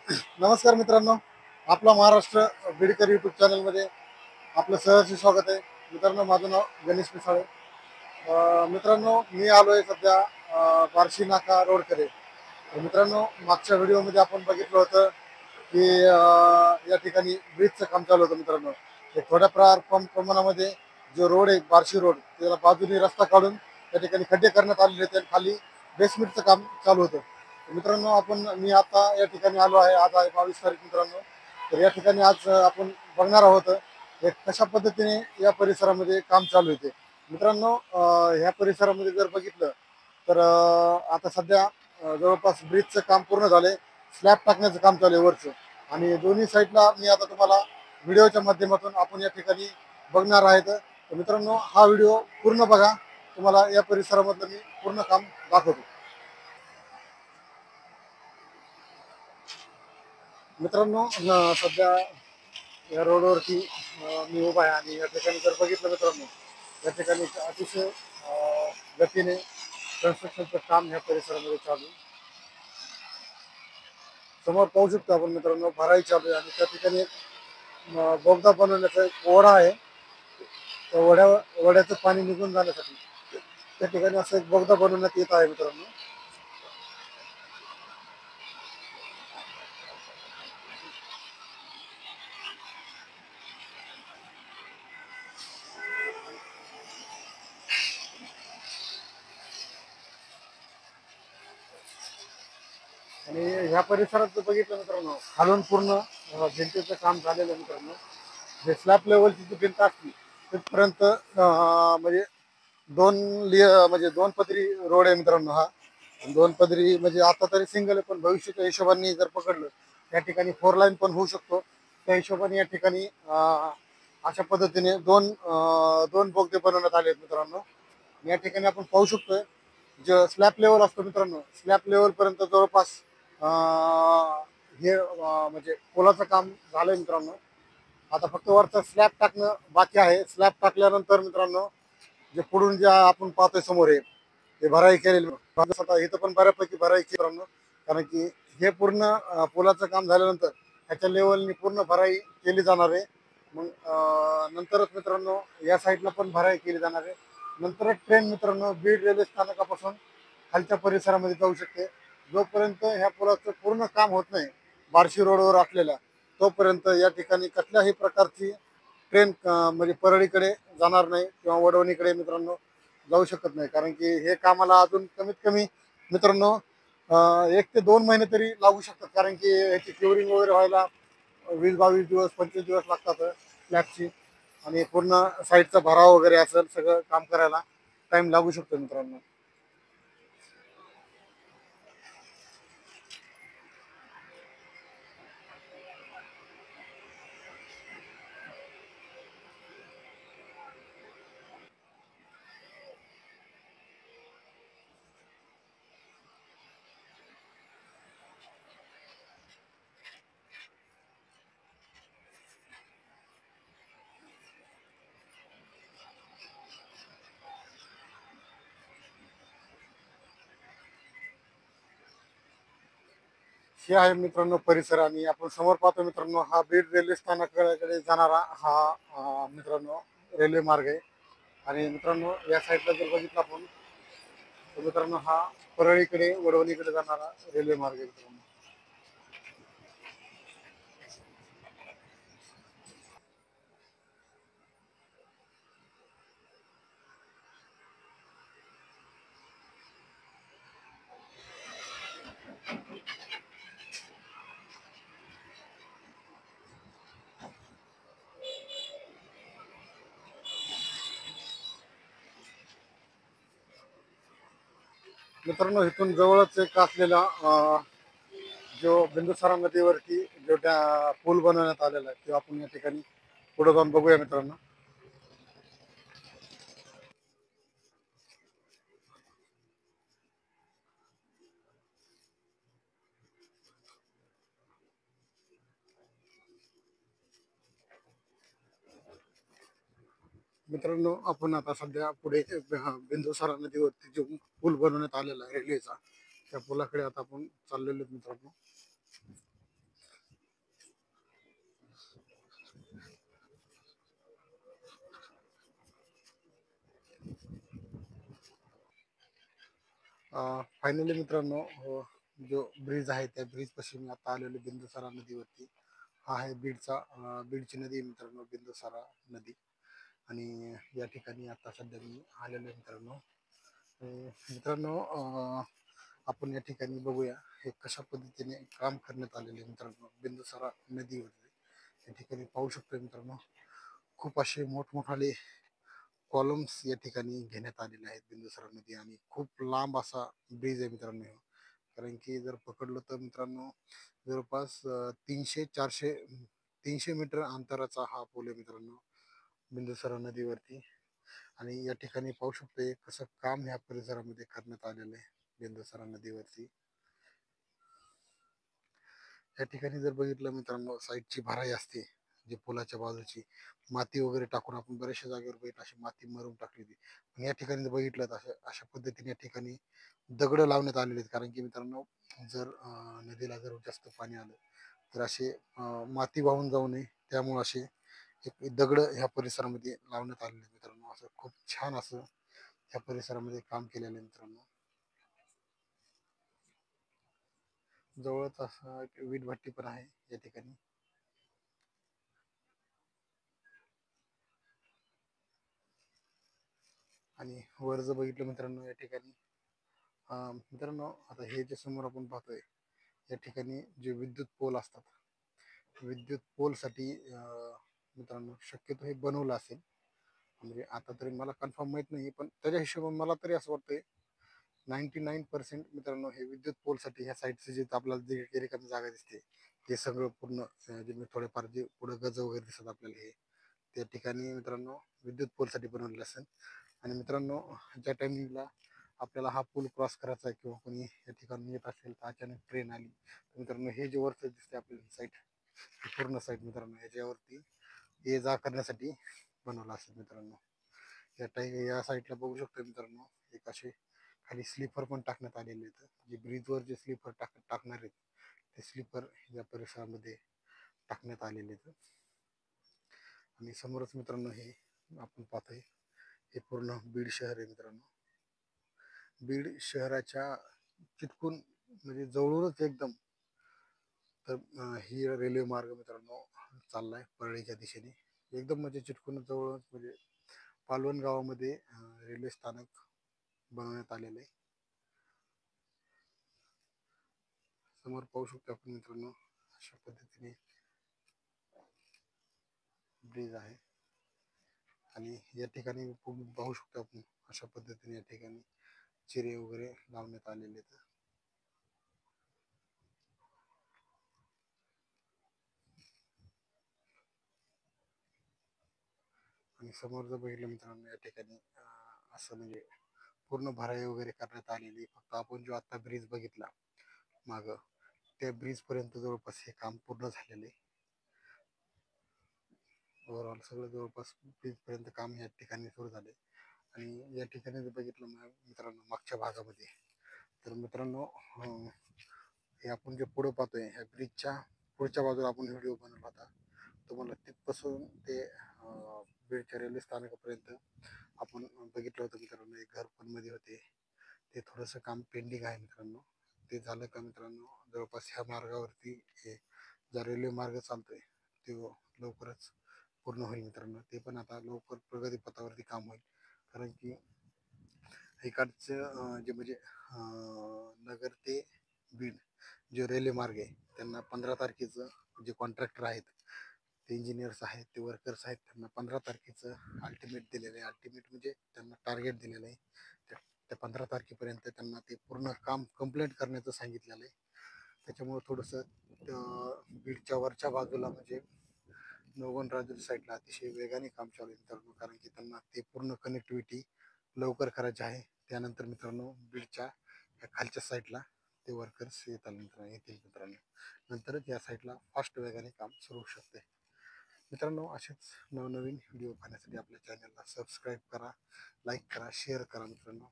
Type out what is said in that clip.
नमस्कार मित्रांनो, आपला महाराष्ट्र बीडकर यूट्यूब चॅनलमध्ये आपलं सहर्ष स्वागत आहे. मित्रांनो, माझं नाव गणेश मिसाळे. मित्रांनो, मी आलो आहे सध्या बार्शी नाका रोडकडे. तर मित्रांनो, मागच्या व्हिडिओमध्ये आपण बघितलं होतं की या ठिकाणी ब्रिजचं काम चालू होतं. मित्रांनो, ते थोड्या प्रमाणामध्ये जो रोड आहे बार्शी रोड, त्याला बाजूने रस्ता काढून त्या ठिकाणी खड्डे करण्यात आलेले होते आणि खाली बेसमेंटचं काम चालू होतं. मित्रांनो, मी आता या ठिकाणी आलो आहे. आज आहे 22 तारीख मित्रांनो. तर या ठिकाणी आज आपण बघणार आहोत कशा पद्धतीने या परिसरामध्ये काम चालू होते. मित्रांनो, ह्या परिसरामध्ये जर बघितलं तर आता सध्या जवळपास ब्रिजचं काम पूर्ण झालंय. स्लॅब टाकण्याचं काम चालू आहे वरचं, आणि दोन्ही साईडला मी आता तुम्हाला व्हिडिओच्या माध्यमातून आपण या ठिकाणी बघणार आहेत. तर मित्रांनो, हा व्हिडिओ पूर्ण बघा. तुम्हाला या परिसरामधलं मी पूर्ण काम दाखवतो. मित्रांनो, सध्या या रोडवरती मी उभा आहे, आणि या ठिकाणी जर बघितलं मित्रांनो, या ठिकाणी अतिशय गतीने कन्स्ट्रक्शनचं काम ह्या परिसरामध्ये चालू आहे. समोर पाहू शकतो आपण मित्रांनो, भराई चालू आहे, आणि त्या ठिकाणी एक बोगदा बनवण्याचा एक ओढा आहे. त्या ओढ्याचं पाणी निघून जाण्यासाठी त्या ठिकाणी असं एक बोगदा बनवण्यात येत आहे मित्रांनो. आणि ह्या परिसरात जर बघितलं मित्रांनो, खालून पूर्ण भिंतीचं काम झालेलं आहे मित्रांनो. जे स्लॅब लेवलची जी भिंत असते तिथपर्यंत म्हणजे म्हणजे दोन पदरी रोड आहे मित्रांनो हा. दोन पदरी म्हणजे आता तरी सिंगल आहे, पण भविष्याच्या हिशोबाने जर पकडलं त्या ठिकाणी 4 लाईन पण होऊ शकतो. त्या हिशोबाने या ठिकाणी अशा पद्धतीने दोन बोगदे बनवण्यात आले आहेत मित्रांनो. या ठिकाणी आपण पाहू शकतोय, जे स्लॅब लेवल असतो मित्रांनो, स्लॅब लेवल पर्यंत जवळपास म्हणजे पुलाचं काम झालंय मित्रांनो. आता फक्त वरचा स्लॅब टाकणं बाकी आहे. स्लॅब टाकल्यानंतर मित्रांनो, जे पुढून जे आपण पाहतोय समोर आहे ते भराई केलेली. आता इथं पण बऱ्यापैकी भराई केली मित्रांनो, कारण की हे पूर्ण पुलाचं काम झाल्यानंतर ह्याच्या लेवलनी पूर्ण भराई केली जाणार आहे. मग नंतरच मित्रांनो या साईडला पण भराई केली जाणार आहे. नंतरच ट्रेन मित्रांनो बीड रेल्वे स्थानकापासून खालच्या परिसरामध्ये जाऊ शकते. जोपर्यंत ह्या पुलाचं पूर्ण काम होत नाही बार्शी रोडवर असलेल्या, तोपर्यंत या ठिकाणी कसल्याही प्रकारची ट्रेन म्हणजे परळीकडे जाणार नाही किंवा वडवणीकडे मित्रांनो जाऊ शकत नाही. कारण की हे कामाला अजून कमीत कमी मित्रांनो 1 ते 2 महिने तरी लागू शकतात. कारण की ह्याची क्युरिंग वगैरे व्हायला 20-22 दिवस 25 दिवस लागतात स्लॅबची, आणि पूर्ण साईडचा भराव वगैरे असेल सगळं काम करायला टाइम लागू शकतो मित्रांनो. हे आहे मित्रांनो परिसर, आणि आपण समोर पाहतो मित्रांनो, हा बीड रेल्वे स्थानकाकडे जाणारा हा मित्रांनो रेल्वे मार्ग आहे. आणि मित्रांनो या साईडला जर बघितलं आपण तर मित्रांनो हा परळीकडे वडवणीकडे जाणारा रेल्वे मार्ग आहे मित्रांनो. मित्रांनो, इथून जवळच एक असलेला जो बिंदुसारा नदीवरती जो त्या पूल बनवण्यात आलेला आहे, तो आपण या ठिकाणी पुढे जाऊन बघूया मित्रांनो. मित्रांनो, आपण आता सध्या पुढे बिंदुसारा नदीवरती जो पूल बनवण्यात आलेला आहे रेल्वेचा, त्या पुलाकडे आता आपण चाललेलो आहोत मित्रांनो. फायनली मित्रांनो, जो ब्रिज आहे त्या ब्रिज पाशी मी आता आलेलो बिंदुसारा नदीवरती. हा आहे बीडची नदी आहे मित्रांनो, बिंदुसारा नदी. आणि या ठिकाणी आता सध्या मी आलेलो आहे मित्रांनो. मित्रांनो, आपण या ठिकाणी बघूया हे कशा पद्धतीने काम करण्यात आलेले आहे मित्रांनो बिंदुसारा नदीवरती. या ठिकाणी पाहू शकतो मित्रांनो, खूप असे मोठमोठाले कॉलम्स या ठिकाणी घेण्यात आलेले आहेत बिंदुसरा नदी. आणि खूप लांब असा ब्रिज आहे मित्रांनो ह्यो. कारण की जर पकडलं तर मित्रांनो, जवळपास 300 मीटर अंतराचा हा पूल आहे मित्रांनो बिंदुसरा नदीवरती. आणि या ठिकाणी पाहू शकतो कसं काम ह्या परिसरामध्ये करण्यात आलेलं आहे बिंदुसरा नदीवरती. या ठिकाणी जर बघितलं मित्रांनो, साईडची भराई असते जी पुलाच्या बाजूची, माती वगैरे टाकून आपण बऱ्याचशा जागेवर बघितलं अशी माती मरून टाकली होती. पण या ठिकाणी जर बघितलं तर अशा पद्धतीने या ठिकाणी दगड लावण्यात आलेले आहेत. कारण की मित्रांनो, जर नदीला जर जास्त पाणी आलं तर असे माती वाहून जाऊ नये, त्यामुळे असे एक दगड ह्या परिसरामध्ये लावण्यात आलेले आहेत मित्रांनो. असं खूप छान असं ह्या परिसरामध्ये काम केलेलं आहे मित्रांनो. जवळच असं एक वीट भट्टी पण आहे या ठिकाणी. आणि वर जर बघितलं मित्रांनो, या ठिकाणी मित्रांनो, आता हे जे समोर आपण पाहतोय या ठिकाणी जे विद्युत पोल असतात, विद्युत पोलसाठी मित्रांनो शक्यतो हे बनवलं असेल. म्हणजे आता तरी मला कन्फर्म माहित नाही, पण त्याच्या हिशोबाने मला तरी असं वाटतंय 99% मित्रांनो हे विद्युत पोलसाठी ह्या साईडचे जे आपल्याला जे रिकामी जागा दिसते ते सगळं पूर्ण जे मी थोडेफार जे पुढे गज वगैरे दिसत आपल्याला हे त्या ठिकाणी मित्रांनो विद्युत पोलसाठी बनवलेलं असेल. आणि मित्रांनो, ज्या टायमिंगला आपल्याला हा पूल क्रॉस करायचा आहे किंवा कोणी या ठिकाणी येत असेल तर अचानक ट्रेन आली तर मित्रांनो, हे जे वरचं दिसते आपल्याला साईट, पूर्ण साईट मित्रांनो याच्यावरती ये जा करण्यासाठी बनवलं असेल मित्रांनो. या साईडला बघू शकतो मित्रांनो, एक असे खाली स्लीपर पण टाकण्यात आलेले आहेत. जे ब्रिजवर जे स्लीपर टाकणार आहेत ते स्लीपर या परिसरामध्ये टाकण्यात आलेले आहेत. आणि समोरच मित्रांनो हे आपण पाहतोय हे पूर्ण बीड शहर आहे मित्रांनो. बीड शहराच्या चिटकून म्हणजे जवळूनच एकदम तर ही रेल्वे मार्ग मित्रांनो चाललाय परळीच्या दिशेने. एकदम म्हणजे चिटकून जवळच म्हणजे पालवण गावामध्ये रेल्वे स्थानक बनवण्यात आलेलं आहे. समोर पाहू शकतो आपण मित्रांनो, अशा पद्धतीने ब्रिज आहे. आणि या ठिकाणी पाहू शकतो आपण अशा पद्धतीने या ठिकाणी चिरे वगैरे लावण्यात आलेले आहेत. आणि समोर जर बघितलं मित्रांनो, या ठिकाणी असं म्हणजे पूर्ण भराई वगैरे करण्यात आलेली. फक्त आपण जो आता ब्रिज बघितला माग, त्या ब्रिज पर्यंत जवळपास हे काम पूर्ण झालेलं आहे. ओव्हरऑल सगळं जवळपास ब्रिज पर्यंत काम या ठिकाणी सुरू झाले. आणि या ठिकाणी जर बघितलं मित्रांनो मागच्या भागामध्ये तर मित्रांनो, हे आपण जे पुढं पाहतोय ह्या ब्रिजच्या पुढच्या बाजूला आपण व्हिडिओ बनवला होता. तुम्हाला तिथपासून ते बीडच्या रेल्वे स्थानकापर्यंत आपण बघितलं होतं मित्रांनो. एक घर पण मध्ये होते, ते थोडंसं काम पेंडिंग आहे मित्रांनो. ते झालं का मित्रांनो, जवळपास ह्या मार्गावरती हे जो रेल्वे मार्ग चालतोय तो लवकरच पूर्ण होईल मित्रांनो. ते पण आता लवकर प्रगतीपथावरती काम होईल. कारण की इकडचं जे म्हणजे नगर ते बीड जे रेल्वे मार्ग आहे त्यांना 15 तारखेचं जे कॉन्ट्रॅक्टर आहेत, ते इंजिनियर्स आहेत, ते वर्कर्स आहेत, त्यांना 15 तारखेचं अल्टिमेट दिलेलं आहे. अल्टिमेट म्हणजे त्यांना टार्गेट दिलेलं आहे. त्या 15 तारखेपर्यंत त्यांना ते पूर्ण काम कंप्लीट करण्याचं सांगितलेलं आहे. त्याच्यामुळे थोडंसं बीडच्या वरच्या बाजूला म्हणजे नवगण राजूर साईडला अतिशय वेगाने काम चालू आहे मित्रांनो. कारण की त्यांना ते पूर्ण कनेक्टिव्हिटी लवकर करायची आहे. त्यानंतर मित्रांनो बीडच्या खालच्या साईडला ते वर्कर्स येतील मित्रांनो. नंतरच या साईडला फास्ट वेगाने काम सुरू होऊ शकते मित्रांनो. असेच नवनवीन व्हिडिओ पाहण्यासाठी आपल्या चॅनलला सबस्क्राईब करा, लाईक करा, शेअर करा मित्रांनो.